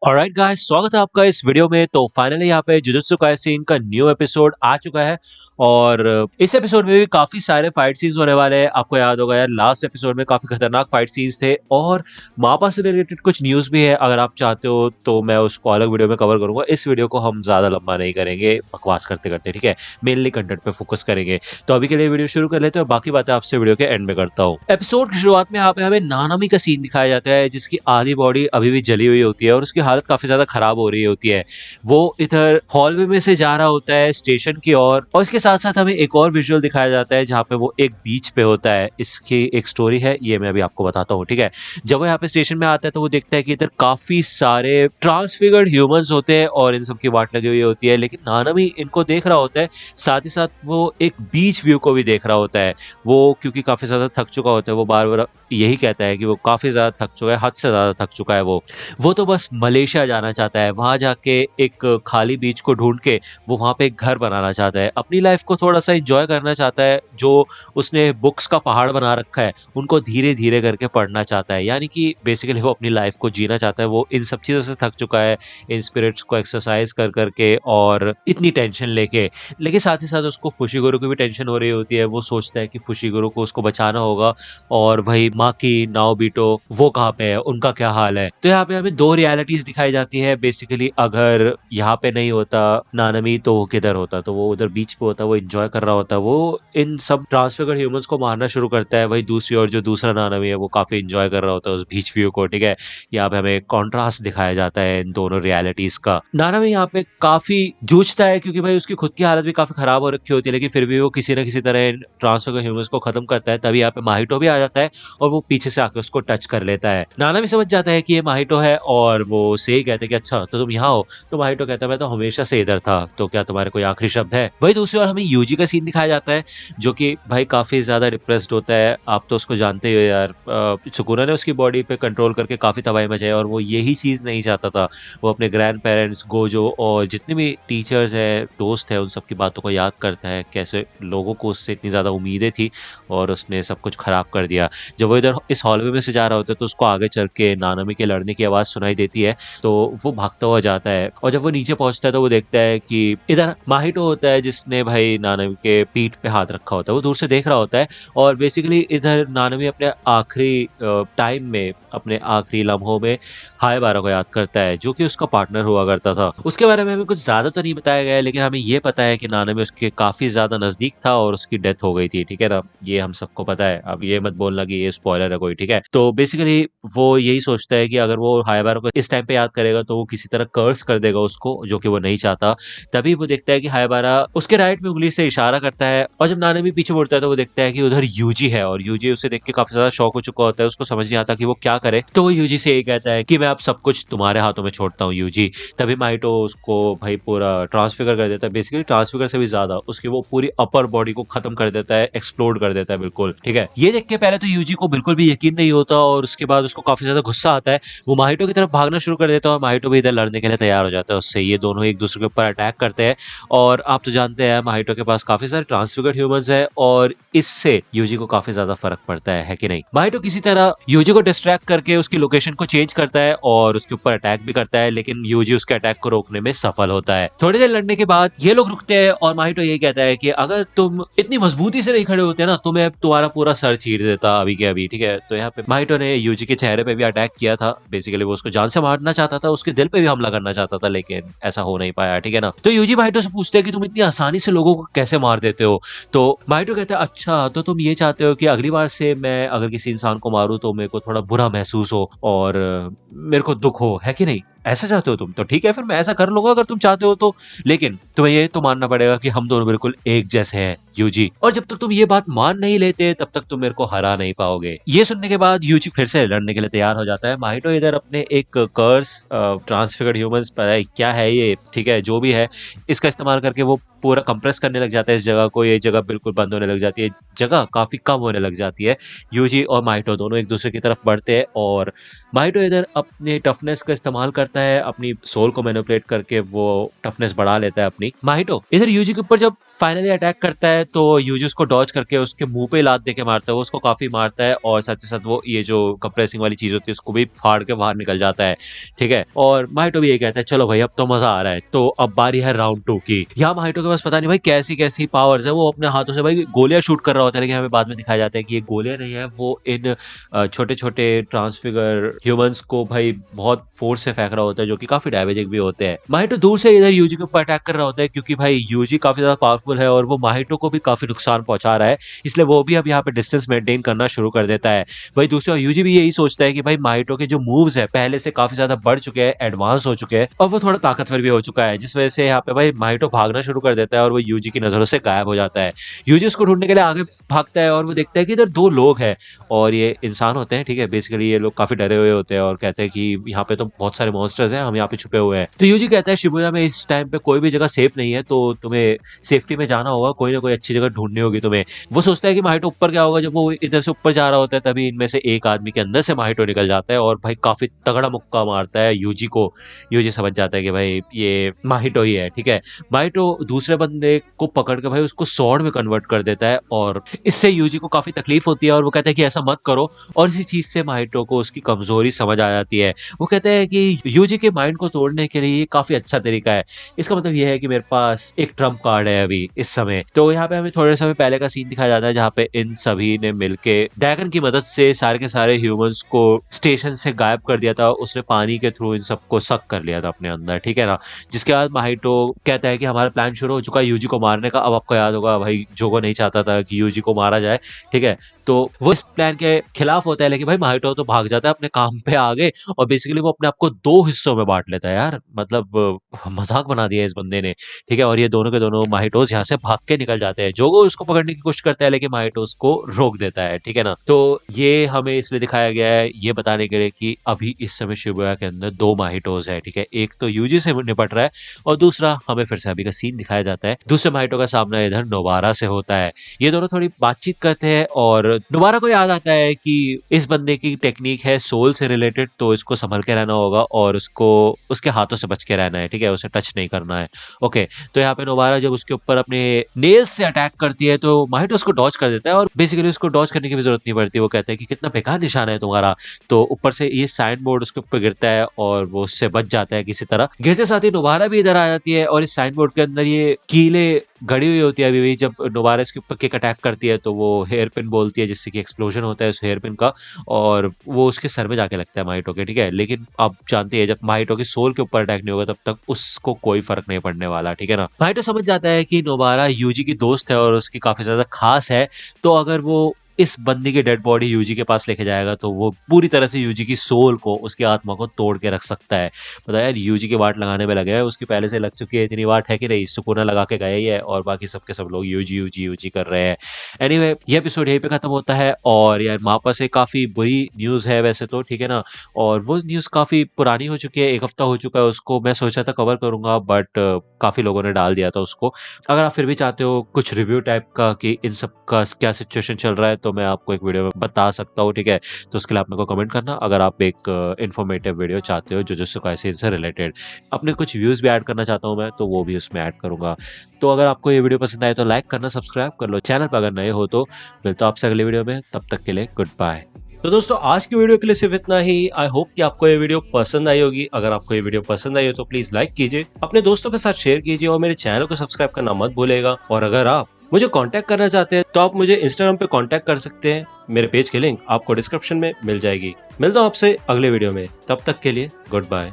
Alright guys, स्वागत है आपका इस वीडियो में। तो फाइनली यहाँ पे जुजुत्सु काइसेन का न्यू एपिसोड आ चुका है और इस एपिसोड में भी काफी सारे फाइट सीन्स होने वाले हैं। आपको याद होगा यार, लास्ट एपिसोड में काफी खतरनाक फाइट सीन्स थे और मापा से रिलेटेड कुछ न्यूज भी है। अगर आप चाहते हो तो मैं उसको अलग वीडियो में कवर करूंगा। इस वीडियो को हम ज्यादा लंबा नहीं करेंगे बकवास करते करते, ठीक है। मेनली कंटेंट पे फोकस करेंगे। तो अभी के लिए वीडियो शुरू कर लेते हैं, बाकी बातें आपसे वीडियो के एंड में करता हूँ। एपिसोड की शुरुआत में यहाँ पे हमें नानामी का सीन दिखाया जाता है, जिसकी आधी बॉडी अभी भी जली हुई होती है और उसकी हालत काफी ज्यादा खराब हो रही होती है। वो इधर हॉलवे में से जा रहा होता है स्टेशन की ओर और इसके साथ साथ हमें एक और विजुअल दिखाया जाता है जहाँ पे वो एक बीच पे होता है। इसकी एक स्टोरी है, ये मैं अभी आपको बताता हूँ, ठीक है। जब वो यहाँ पे स्टेशन में आता है तो वो देखता है कि इधर काफी सारे ट्रांसफिगर्ड ह्यूमंस होते हैं और इन सबकी वाट लगी हुई होती है, लेकिन नानामी इनको देख रहा होता है। साथ ही साथ वो एक बीच व्यू को भी देख रहा होता है। वो क्योंकि काफी ज्यादा थक चुका होता है, वो बार बार यही कहता है कि वो काफी ज्यादा थक चुका है, हद से ज्यादा थक चुका है। वो तो बस मलेशिया जाना चाहता है, वहां जाके एक खाली बीच को ढूंढ के वो वहां पे एक घर बनाना चाहता है, अपनी लाइफ को थोड़ा सा एंजॉय करना चाहता है। जो उसने बुक्स का पहाड़ बना रखा है उनको धीरे धीरे करके पढ़ना चाहता है, यानी कि बेसिकली वो अपनी लाइफ को जीना चाहता है। वो इन सब चीजों से थक चुका है, इन स्पिरिट्स को एक्सरसाइज कर करके और इतनी टेंशन लेके। लेकिन साथ ही साथ उसको फुशीगुरु की भी टेंशन हो रही होती है। वो सोचता है कि फुशीगुरु को उसको बचाना होगा और वही माकी नाओबिटो वो कहाँ पे है, उनका क्या हाल है। तो यहाँ पे हमें दो रियलिटीज दिखाई जाती है। बेसिकली अगर यहाँ पे नहीं होता नानमी तो वो किधर होता, तो वो उधर बीच पे होता, वो एंजॉय कर रहा होता, वो इन सब ट्रांसफिगर्ड ह्यूमंस को मारना शुरू करता है। वही दूसरी ओर जो दूसरा नानमी है वो काफी एंजॉय कर रहा होता है उस बीच व्यू को, ठीक है। यहाँ पे हमें कॉन्ट्रास्ट दिखाया जाता है इन दोनों रियलिटीज का। नानमी यहाँ पे काफी जूझता है क्योंकि भाई उसकी खुद की हालत भी काफी खराब हो रखी होती है, लेकिन फिर भी वो किसी न किसी तरह ट्रांसफिगर्ड ह्यूमंस को खत्म करता है। तभी यहाँ पे माहिटो भी आ जाता है और वो पीछे से आके उसको टच कर लेता है। नाना भी समझ जाता है कि ये माहिटो है और वो से ही कहते हैं कि अच्छा तो तुम यहाँ हो। तो माहिटो कहता है मैं तो हमेशा से इधर था, तो क्या तुम्हारे कोई आखिरी शब्द है। वही दूसरी ओर हमें यूजी का सीन दिखाया जाता है, जो कि भाई काफी ज्यादा डिप्रेस्ड होता है। आप तो उसको जानते ही हो यार, सुकुना ने उसकी बॉडी पे कंट्रोल करके काफी तबाही मचाई और वो यही चीज नहीं चाहता था। वो अपने ग्रैंड पेरेंट्स गोजो और जितने भी टीचर्स है, दोस्त है, उन सबकी बातों को याद करता है, कैसे लोगों को उससे इतनी ज्यादा उम्मीदें थी और उसने सब कुछ खराब कर दिया। जब वो इधर इस हॉलवे में से जा रहा होता है तो उसको आगे चल के नानामी के लड़ने की आवाज सुनाई देती है, तो वो भागता हुआ जाता है और जब वो नीचे पहुंचता है तो वो देखता है कि इधर माहिटो होता है जिसने भाई नानामी के पीठ पे हाथ रखा होता है। वो दूर से देख रहा होता है और बेसिकली इधर नानामी अपने आखिरी टाइम में, अपने आखिरी लम्हों में हायबारा को याद करता है, जो कि उसका पार्टनर हुआ करता था। उसके बारे में हमें कुछ ज्यादा तो नहीं बताया गया है, लेकिन हमें ये पता है कि नानामी उसके काफी ज्यादा नजदीक था और उसकी डेथ हो गई थी, ठीक है ना। ये हम सबको पता है, अब ये मत बोलना कि ये स्पॉइलर है कोई, ठीक है। तो बेसिकली वो यही सोचता है कि अगर वो हायबारा को इस टाइम पे याद करेगा तो वो किसी तरह कर्स कर देगा उसको, जो कि वो नहीं चाहता। तभी वो देखता है कि हायबारा उसके राइट में उंगली से इशारा करता है और जब नानामी पीछे मुड़ता है तो वो देखता है कि उधर यूजी है और यूजी उसे देख के काफी ज्यादा शॉक हो चुका होता है। उसको समझ नहीं आता कि वो क्या करे, तो वो यूजी से यही कहता है कि मैं अब सब कुछ तुम्हारे हाथों में छोड़ता हूँ यूजी। तभी माइटो उसको भाई पूरा ट्रांसफिगर कर देता है, बेसिकली ट्रांसफिगर से भी ज्यादा उसकी वो पूरी अपर बॉडी को खत्म कर देता है, एक्सप्लोड कर देता है बिल्कुल, ठीक है। ये देख के पहले तो यूजी को बिल्कुल भी यकीन नहीं होता और उसके बाद उसको काफी ज्यादा गुस्सा आता है। वो माहिटो की तरफ भागना शुरू कर देता है और माहिटो भी इधर लड़ने के लिए तैयार हो जाता है उससे। ये दोनों एक दूसरे के ऊपर अटैक करते हैं और आप तो जानते हैं माहिटो के पास काफी सारे ट्रांसफिगर्ड ह्यूमंस है और इससे यूजी को काफी ज्यादा फर्क पड़ता है कि नहीं। माहिटो किसी तरह यूजी को डिस्ट्रैक्ट करके उसकी लोकेशन को चेंज करता है और उसके ऊपर अटैक भी करता है, लेकिन यूजी उसके अटैक को रोकने में सफल होता है। थोड़ी देर लड़ने के बाद ये लोग रुकते हैं और माहिटो ये कहता है कि अगर तुम इतनी मजबूती से नहीं खड़े होते ना तो मैं तुम्हारा पूरा सर चीर देता अभी के अभी, ठीक है। तो यहाँ पे माहिटो ने यूजी के चेहरे पे भी अटैक किया था। बेसिकली वो उसको जान से मारना चाहता था, उसके दिल पे भी हमला करना चाहता था, लेकिन ऐसा हो नहीं पाया, ठीक है ना। तो यूजी माहिटो से पूछते हैं कि तुम इतनी आसानी से लोगों को कैसे मार देते हो। तो माहिटो कहता है अच्छा तो तुम ये चाहते हो कि अगली बार से मैं अगर किसी इंसान को मारूं तो मेरे को थोड़ा बुरा महसूस हो और मेरे को दुख हो, है कि नहीं। ऐसा चाहते हो तुम, तो ठीक है फिर मैं ऐसा कर लूंगा अगर तुम चाहते हो तो, लेकिन तुम्हें ये तो मानना पड़ेगा कि हम दोनों बिल्कुल एक जैसे हैं यूजी, और जब तक तुम ये बात मान नहीं लेते तब तक तुम मेरे को हरा नहीं पाओगे। ये सुनने के बाद यूजी फिर से लड़ने के लिए तैयार हो जाता है। माहिटो इधर अपने एक कर्स ट्रांसफिगर्ड ह्यूमंस पर क्या है ये, ठीक है, जो भी है, इसका इस्तेमाल करके वो पूरा कंप्रेस करने लग जाता है इस जगह को। ये जगह बिल्कुल बंद होने लग जाती है, जगह काफी कम होने लग जाती है। यूजी और माहिटो दोनों एक दूसरे की तरफ बढ़ते हैं और माहिटो इधर अपने टफनेस का इस्तेमाल करता है, अपनी सोल को मैनिपुलेट करके वो टफनेस बढ़ा लेता है अपनी। माहिटो इधर यूजी के ऊपर जब फाइनली अटैक करता है तो यूजी उसको डॉज करके उसके मुंह पे लात देके मारता है, वो उसको काफी मारता है और साथ ही साथ वो ये जो कंप्रेसिंग वाली चीज होती है उसको भी फाड़ के बाहर निकल जाता है, ठीक है। और माहितो भी ये कहता है चलो भाई अब तो मजा आ रहा है। तो अब बारी है राउंड 2 की। यहाँ माहितो के पास पता नहीं भाई कैसी कैसी पावर्स है, वो अपने हाथों से भाई गोलियां शूट कर रहा होता है, लेकिन हमें बाद में दिखाया जाता है कि ये गोलियां नहीं है, वो इन छोटे छोटे ट्रांसफिगर ह्यूमंस को भाई बहुत फोर्स से फेंक रहा होता है, जो कि काफी डैमेजिंग भी होते हैं। माहितो दूर से इधर यूजी के ऊपर अटैक कर रहा होता है, क्योंकि भाई यूजी काफी ज्यादा पावरफुल है और वो माहितो को भी काफी नुकसान पहुंचा रहा है, इसलिए वो भी अब यहाँ पे डिस्टेंस मेंटेन करना शुरू कर देता है। वही दूसरा यूजी भी यही सोचता है कि भाई माहितो के जो मूव्स है पहले से काफी ज्यादा बढ़ चुके हैं, एडवांस हो चुके हैं और वो थोड़ा ताकतवर भी हो चुका है, जिस वजह से यहाँ पे भाई माहितो भागना शुरू कर देता है और वो यूजी की नजरों से गायब हो जाता है। यूजी उसको ढूंढने के लिए आगे भागता है और वो देखता है कि इधर 2 लोग हैं और ये इंसान होते हैं, ठीक है। बेसिकली ये लोग काफी डरे हुए होते हैं और कहते हैं कि यहाँ पे तो बहुत सारे मॉन्स्टर्स हैं, हम यहाँ पे छुपे हुए हैं। तो यूजी कहता है शिबुया में इस टाइम पे कोई भी जगह सेफ नहीं है, तो तुम्हें सेफ्टी में जाना होगा, कोई ना कोई अच्छी जगह ढूंढनी होगी तुम्हें। वो सोचता है कि माहितो ऊपर क्या होगा, जब वो इधर से ऊपर जा रहा होता है तभी इनमें से एक आदमी के अंदर से माहितो निकल जाता है और भाई काफी तगड़ा मुक्का मारता है यूजी को। यूजी समझ जाता है कि भाई ये माहितो ही है, ठीक है। माहितो दूसरे बंदे को पकड़ के भाई उसको स्वॉर्ड में कन्वर्ट कर देता है और इससे यूजी को काफी तकलीफ होती है और वो कहता है कि ऐसा मत करो, और इसी चीज से माहितो को उसकी कमजोरी समझ आ जाती है। वो कहते हैं कि यूजी के माइंड को तोड़ने के लिए ये काफी अच्छा तरीका है, इसका मतलब ये है कि मेरे पास एक ट्रम्प कार्ड है अभी इस समय। तो यहाँ पे हमें थोड़े समय पहले का सीन दिखाया जाता है जहाँ पे इन सभी ने मिलके ड्रैगन की मदद से सारे के सारे ह्यूमंस को स्टेशन से गायब कर दिया था, उसने पानी के थ्रू इन सबको सक कर लिया था अपने अंदर, ठीक है ना। जिसके बाद माहितो कहता है कि हमारा प्लान शुरू हो चुका है यूजी को मारने का। अब आपको याद होगा भाई जोगो नहीं चाहता था कि यूजी को मारा जाए, ठीक है, तो वो इस प्लान के खिलाफ होता है, लेकिन भाई माहितो तो भाग जाता है अपने काम पे आगे और बेसिकली वो अपने आप को 2 हिस्सों में बांट लेता है। यार मतलब मजाक बना दिया इस बंदे ने, ठीक है। और ये दोनों के दोनों माहितोस यहाँ से भाग के निकल जाते हैं। जोगो उसको पकड़ने की कोशिश करता है लेकिन माहितो उसको रोक देता है, ठीक है ना। तो ये हमें इसलिए दिखाया गया है ये बताने के लिए कि अभी इस समय शिबुया के अंदर 2 माहितोस है, ठीक है। एक तो यूजी से निपट रहा है और दूसरा हमें फिर से अभी का सीन दिखाया जाता है। दूसरे माहितो का सामना इधर नोबारा से होता है। ये दोनों थोड़ी बातचीत करते हैं और नोबारा को याद आता है कि इस बंदे की टेक्निक है सोल से रिलेटेड, तो इसको संभल के रहना होगा और उसको उसके हाथों से बच के रहना है, ठीक है, उसे टच नहीं करना है। ओके, तो यहाँ पे नोबारा जब उसके ऊपर अपने नेल्स से अटैक करती है तो माहितो उसको डॉज कर देता है और बेसिकली उसको डॉज करने की भी जरूरत नहीं पड़ती। वो कहता है कि कितना बेकार निशान है तुम्हारा। तो ऊपर से ये साइन बोर्ड उसके ऊपर गिरता है और वो उससे बच जाता है किसी तरह। गिरते साथ ही नोबारा भी इधर आ जाती है और इस साइन बोर्ड के अंदर ये कीले गड़ी हुई होती है अभी भी। जब नोबारा इसके ऊपर किक अटैक करती है तो वो हेयर पिन बोलती है, जिससे कि एक्सप्लोजन होता है उस हेयर पिन का और वो उसके सर में जाके लगता है माहितो के, ठीक है। लेकिन आप जानते हैं जब माहितो की सोल के ऊपर अटैक नहीं होगा तब तक उसको कोई फर्क नहीं पड़ने वाला, ठीक है ना। माहितो समझ जाता है कि नोबारा यूजी की दोस्त है और उसकी काफी ज्यादा खास है, तो अगर वो इस बंदी की डेड बॉडी यूजी के पास लेके जाएगा तो वो पूरी तरह से यूजी की सोल को, उसकी आत्मा को तोड़ के रख सकता है। पता है यार यूजी की वाट लगाने में लगे हैं, उसकी पहले से लग चुकी है इतनी वाट है कि नहीं, सुकूना लगा के गए ही है और बाकी सबके सब लोग यूजी यूजी यूजी कर रहे हैं। एनीवे ये एपिसोड यहीं पे खत्म होता है और यार मापा से काफी बुरी न्यूज है वैसे तो, ठीक है ना। और वो न्यूज काफी पुरानी हो चुकी है, 1 हफ्ता हो चुका है उसको। मैं सोचा था कवर करूंगा बट काफी लोगों ने डाल दिया था उसको। अगर आप फिर भी चाहते हो कुछ रिव्यू टाइप का कि इन सब का क्या सिचुएशन चल रहा है तो मैं आपको एक वीडियो में बता सकता हूँ, ठीक है। तो उसके लिए आप मेरे को कमेंट करना अगर आप एक इन्फॉर्मेटिव वीडियो चाहते हो जुजुत्सु काइसेन से रिलेटेड। अपने कुछ व्यूज भी ऐड करना चाहता हूँ मैं, तो वो भी उसमें ऐड करूंगा। तो अगर आपको ये वीडियो पसंद आए तो लाइक करना, सब्सक्राइब कर लो चैनल पर अगर नए हो तो। मिलता हूं आपसे अगले वीडियो में, तब तक के लिए गुड बाय। तो दोस्तों आज की वीडियो के लिए सिर्फ इतना ही। आई होप कि आपको ये वीडियो पसंद आई होगी। अगर आपको ये वीडियो पसंद आई हो तो प्लीज लाइक कीजिए, अपने दोस्तों के साथ शेयर कीजिए और मेरे चैनल को सब्सक्राइब करना मत भूलेगा। और अगर आप मुझे कांटेक्ट करना चाहते हैं तो आप मुझे इंस्टाग्राम पे कांटेक्ट कर सकते हैं। मेरे पेज की लिंक आपको डिस्क्रिप्शन में मिल जाएगी। मिलता हूं आपसे अगले वीडियो में, तब तक के लिए गुड बाय।